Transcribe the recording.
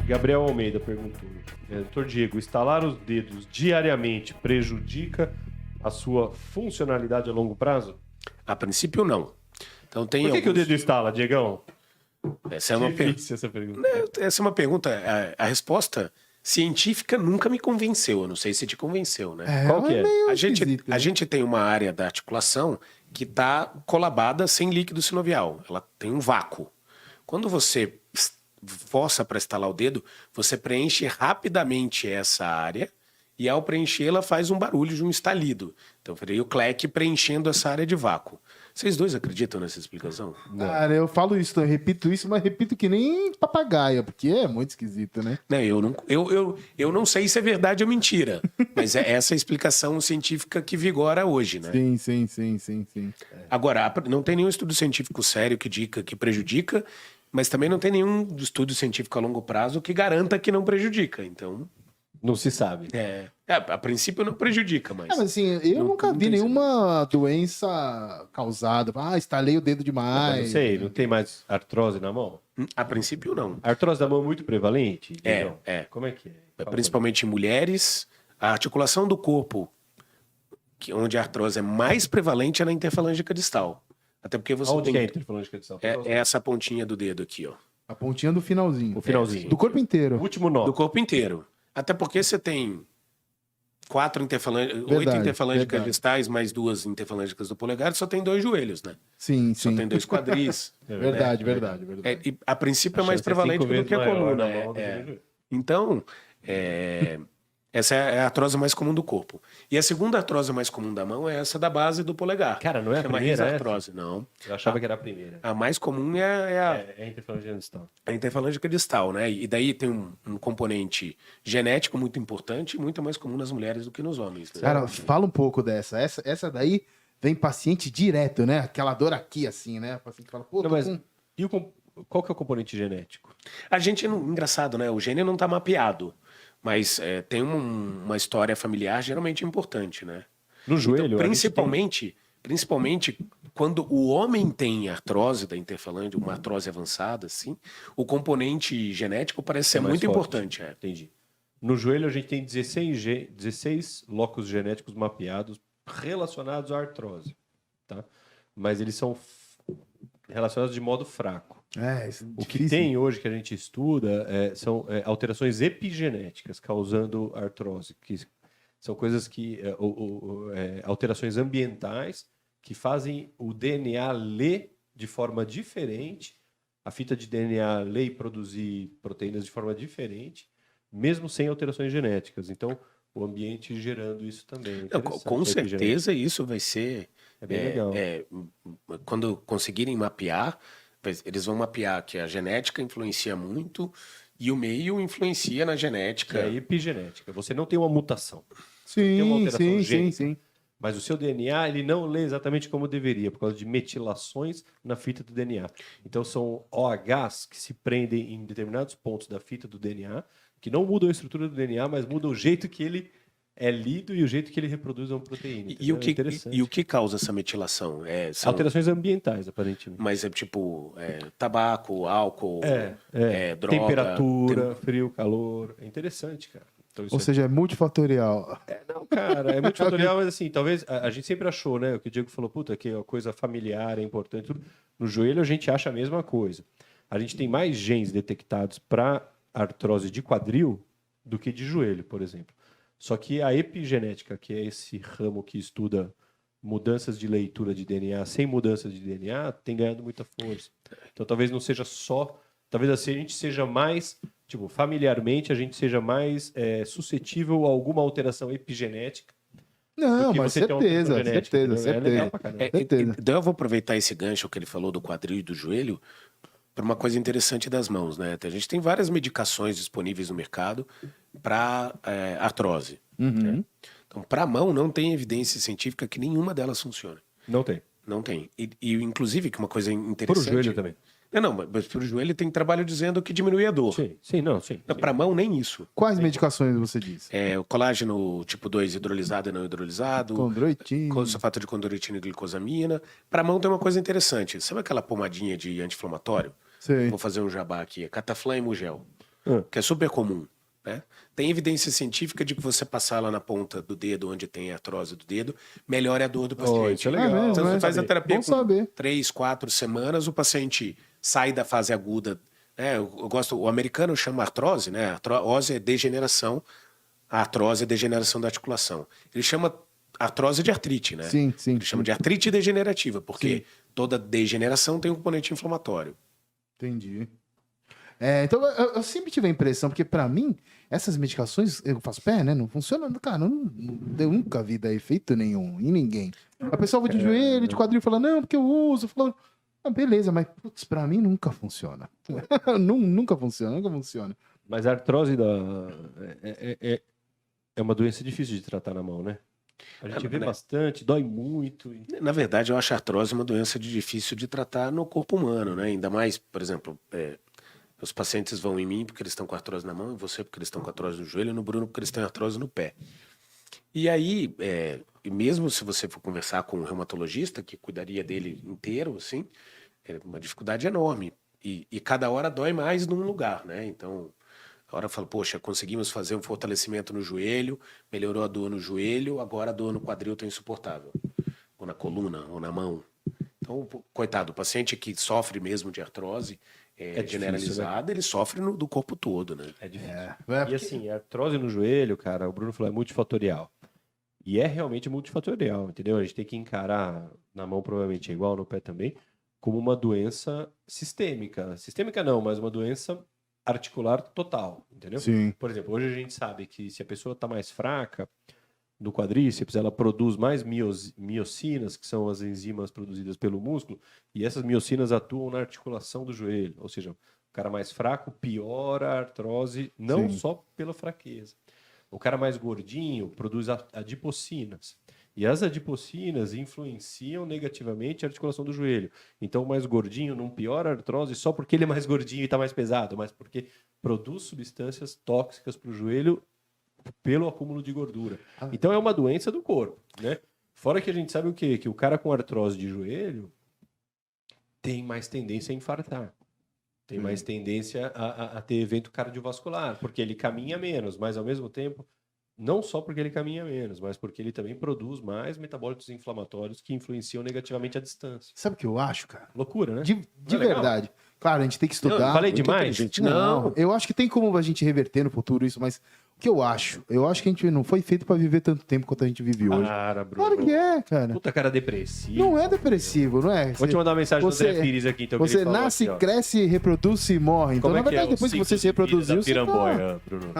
Gabriel Almeida perguntou. Doutor Diego, estalar os dedos diariamente prejudica a sua funcionalidade a longo prazo? A princípio, não. Então, tem Por que o dedo estala, Diegão? Essa é uma Difícil essa pergunta. Essa é uma pergunta. A resposta científica nunca me convenceu. Eu não sei se te convenceu, né? Qual que é? A gente tem uma área da articulação que está colabada sem líquido sinovial. Ela tem um vácuo. Quando você força para estalar o dedo, você preenche rapidamente essa área e ao preenchê-la faz um barulho de um estalido. Então, eu o cleque preenchendo essa área de vácuo. Vocês dois acreditam nessa explicação? Não. Cara, eu falo isso, eu repito isso, mas repito que nem papagaio, porque é muito esquisito, né? Não, eu não sei se é verdade ou mentira, mas é essa a explicação científica que vigora hoje, né? Sim. Agora, não tem nenhum estudo científico sério que diga que prejudica, mas também não tem nenhum estudo científico a longo prazo que garanta que não prejudica, então... Não se sabe. A princípio não prejudica, mas... mas assim, eu nunca vi nenhuma doença causada. Estalei o dedo demais. Não sei, não tem mais artrose na mão? A princípio não. A artrose da mão é muito prevalente? É. Como é que é? Principalmente em mulheres, a articulação do corpo, onde a artrose é mais prevalente, é na interfalângica distal. Até porque você Onde que é a interfalângica distal? É essa pontinha do dedo aqui, ó. A pontinha do finalzinho. O finalzinho. Do corpo inteiro. O último nó. Do corpo inteiro. Até porque você tem 8 interfalângicas distais, mais 2 interfalângicas do polegar, só tem 2 joelhos, né? Sim. Só tem 2 quadris. Verdade. E a princípio é mais prevalente do que a coluna. Então, essa é a artrose mais comum do corpo. E a segunda artrose mais comum da mão é essa da base do polegar. Cara, não é a Chama primeira artrose, não. Eu achava que era a primeira. A mais comum é a interfalângica distal. A interfalângica distal, né? E daí tem um componente genético muito importante e muito mais comum nas mulheres do que nos homens. Né? Cara, fala um pouco dessa. Essa daí vem paciente direto, né? Aquela dor aqui, assim, né? O paciente fala, pô, qual que é o componente genético? A gente, engraçado, né? O gene não está mapeado. Mas tem uma história familiar geralmente importante, né? No joelho? Então, principalmente quando o homem tem artrose da interfalange, uma artrose avançada, assim, o genético parece ser muito importante. Entendi. No joelho a gente tem 16 locos genéticos mapeados relacionados à artrose, tá? Mas eles são relacionados de modo fraco. O que tem hoje que a gente estuda são alterações epigenéticas causando artrose, que são coisas que alterações ambientais que fazem o DNA ler de forma diferente, a fita de DNA ler e produzir proteínas de forma diferente, mesmo sem alterações genéticas. Então, o ambiente gerando isso também. Com certeza isso vai ser... É bem legal. Quando conseguirem mapear, eles vão mapear que a genética influencia muito e o meio influencia na genética. É epigenética. Você não tem uma mutação. Sim, tem uma alteração gênica, sim. Mas o seu DNA ele não lê exatamente como deveria, por causa de metilações na fita do DNA. Então são OHs que se prendem em determinados pontos da fita do DNA, que não mudam a estrutura do DNA, mas mudam o jeito que ele é lido e o jeito que ele reproduz uma proteína. E o que causa essa metilação? São alterações ambientais, aparentemente. Mas é tipo tabaco, álcool, droga... Temperatura, frio, calor. É interessante, cara. Então, Ou seja, é multifatorial. Não, cara, é multifatorial, mas assim, talvez a gente sempre achou, né? O que o Diego falou, que a coisa familiar é importante. Tudo. No joelho a gente acha a mesma coisa. A gente tem mais genes detectados para artrose de quadril do que de joelho, por exemplo. Só que a epigenética, que é esse ramo que estuda mudanças de leitura de DNA sem mudanças de DNA, tem ganhado muita força. Então talvez não seja só... Talvez assim a gente seja mais... familiarmente, a gente seja mais suscetível a alguma alteração epigenética. Não, mas certeza. Então eu vou aproveitar esse gancho que ele falou do quadril e do joelho para uma coisa interessante das mãos, né? A gente tem várias medicações disponíveis no mercado para artrose. Né? Então, para a mão, não tem evidência científica que nenhuma delas funcione. Não tem. Não tem. E inclusive, que uma coisa interessante... Para o joelho também. Não, mas para o joelho tem trabalho dizendo que diminui a dor. Sim. Para a mão, nem isso. Quais medicações você diz? O colágeno tipo 2 hidrolisado e não hidrolisado. Condroitina. Sulfato de condroitina e glicosamina. Para a mão tem uma coisa interessante. Sabe aquela pomadinha de anti-inflamatório? Sei. Vou fazer um jabá aqui. Cataflã e Mugel. que é super comum. Né? Tem evidência científica de que você passar lá na ponta do dedo, onde tem a artrose do dedo, melhora a dor do paciente. Isso é legal. mesmo, Então você faz a terapia Bom saber. 3, 4 semanas, o paciente sai da fase aguda. Né? Eu gosto, o americano chama artrose, né? Artrose é degeneração, a artrose é degeneração da articulação. Ele chama artrose de artrite, né? Sim. Ele chama de artrite degenerativa, porque toda degeneração tem um componente inflamatório. Entendi. Então, eu sempre tive a impressão, porque pra mim, essas medicações, eu faço pé, né? Não funciona, cara, eu nunca vi dar efeito nenhum em ninguém. A pessoa vai de joelho, de quadril, fala, não, porque eu uso. Fala, beleza, mas putz, pra mim nunca funciona. nunca funciona. Mas a artrose é uma doença difícil de tratar na mão, né? A gente vê bastante, dói muito. Na verdade, eu acho a artrose uma doença difícil de tratar no corpo humano, né? Ainda mais, por exemplo, os pacientes vão em mim porque eles estão com artrose na mão, em você porque eles estão com artrose no joelho, e no Bruno porque eles têm artrose no pé. E aí, mesmo se você for conversar com um reumatologista que cuidaria dele inteiro, assim, é uma dificuldade enorme. E cada hora dói mais num lugar, né? Então, a hora fala, poxa, conseguimos fazer um fortalecimento no joelho, melhorou a dor no joelho, agora a dor no quadril está insuportável. Ou na coluna, ou na mão. Então, coitado, o paciente que sofre mesmo de artrose generalizada, difícil, né? Ele sofre do corpo todo, né? É difícil. E assim, a artrose no joelho, cara, o Bruno falou, é multifatorial. E é realmente multifatorial, entendeu? A gente tem que encarar, na mão provavelmente é igual, no pé também, como uma doença sistêmica. Sistêmica não, mas uma doença articular total, entendeu? Sim. Por exemplo, hoje a gente sabe que se a pessoa está mais fraca no quadríceps, ela produz mais miocinas, que são as enzimas produzidas pelo músculo, e essas miocinas atuam na articulação do joelho. Ou seja, o cara mais fraco piora a artrose, não só pela fraqueza. O cara mais gordinho produz adipocinas. E as adipocinas influenciam negativamente a articulação do joelho. Então, o mais gordinho não piora a artrose só porque ele é mais gordinho e está mais pesado, mas porque produz substâncias tóxicas para o joelho pelo acúmulo de gordura. Então, é uma doença do corpo, né? Fora que a gente sabe o quê? Que o cara com artrose de joelho tem mais tendência a infartar. Tem mais tendência a ter evento cardiovascular, porque ele caminha menos, mas ao mesmo tempo, não só porque ele caminha menos, mas porque ele também produz mais metabólitos inflamatórios que influenciam negativamente a distância. Sabe o que eu acho, cara? Loucura, né? De verdade. Claro, a gente tem que estudar. Eu falei demais? Gente, Não, eu acho que tem como a gente reverter no futuro isso, mas o que eu acho que a gente não foi feito pra viver tanto tempo quanto a gente vive hoje. Cara, Bruno. Claro que é, cara. Puta cara depressivo. Não é depressivo, não é? Vou te mandar uma mensagem do André Pires aqui, então. Você nasce, aqui, cresce, reproduz e morre. Então, como na é que verdade, é depois que o você se ciclo de vida reproduziu, da você tá... piramboia, Bruno?